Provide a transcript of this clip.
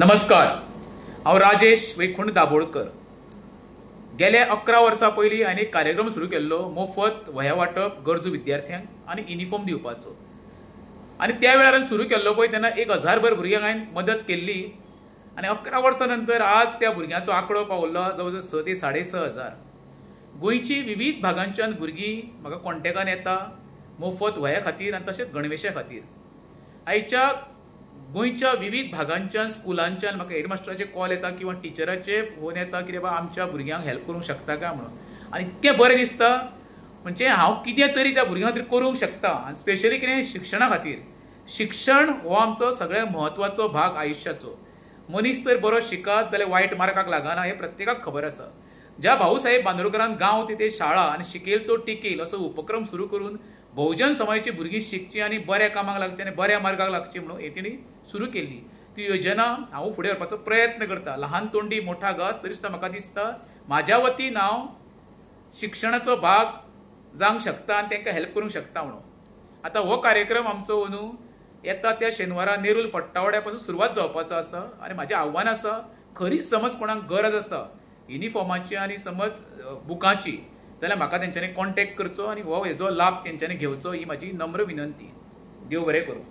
नमस्कार, हांव राजेश वैकुंठ दाबोळकर। गेल्या 11 वर्सां पयलीं हांवें एक कार्यक्रम सुरू केल्लो मोफत वह्या वाटप गरजू विद्यार्थ्यांक आनी युनिफॉर्म दिवपाचो। आनी त्या वेळार सुरू केल्लो पळय तेन्ना 1000 भर भुरग्यांक हांवें मदत केल्ली आनी 11 वर्सां नंतर आज त्या भुरग्यांचो आंकडो पावल्लो जवळ 6 ते 6.5 गोंयची विविध भागांच्यान भुरगीं म्हाका कॉन्टॅक्टान येता मोफत वह्या खातीर आनी तशेंच गणवेशा खातीर। आयच्या गोंयच्या विविध भागांच्यान स्कुलांच्यान म्हाका हेडमास्टराचे कॉल येता किंवा टिचराचे फोन येता की बाबा आमच्या भुरग्यांक हेल्प करूंक शकता काय म्हणून। आनी इतकें बरें दिसता म्हणजे हांव कितें तरी त्या भुरग्यां खातीर करूंक शकता। आनी स्पेशली कितें शिक्षणा खातीर शिक्षण हो आमचो सगळ्यात म्हत्वाचो भाग आयुश्याचो। मनीस तर बरो शिकत जाल्यार वायट मार्गाक लागना हें प्रत्येकाक खबर आसा। ज्या भाऊसाहेब बांदोडकरान गांव तिथे शाळा आनी शिकेल तो टिकेल असो उपक्रम सुरू करून बहुजन समाजाची भुरगीं शिकची आनी बऱ्या कामाक लागची आनी बऱ्या मार्गाक लागची म्हणून हे तेणी सुरू केल्ली ती योजना हांव फुडें व्हरपाचो प्रयत्न करता। ल्हान तोंडी मोठा घास तरी सुद्दां म्हाका दिसता म्हाज्या वतीन हांव शिक्षणाचो भाग जावंक शकता आनी तांकां हेल्प करूंक शकता म्हणून। आतां हो कार्यक्रम आमचो अंदू येता त्या शेनवारा नेरूल फट्टावड्या पासून सुरवात जावपाचो आसा आनी म्हाजें आव्हान आसा खरीच समज कोणाक गरज आसा युनिफॉर्माची आनी समज बुकांची जाल्यार म्हाका तेंच्यांनी कॉन्टॅक्ट करचो आनी हो हेजो लाभ तेंच्यांनी घेवचो ही म्हाजी नम्र विनंती। देव बरें करूं।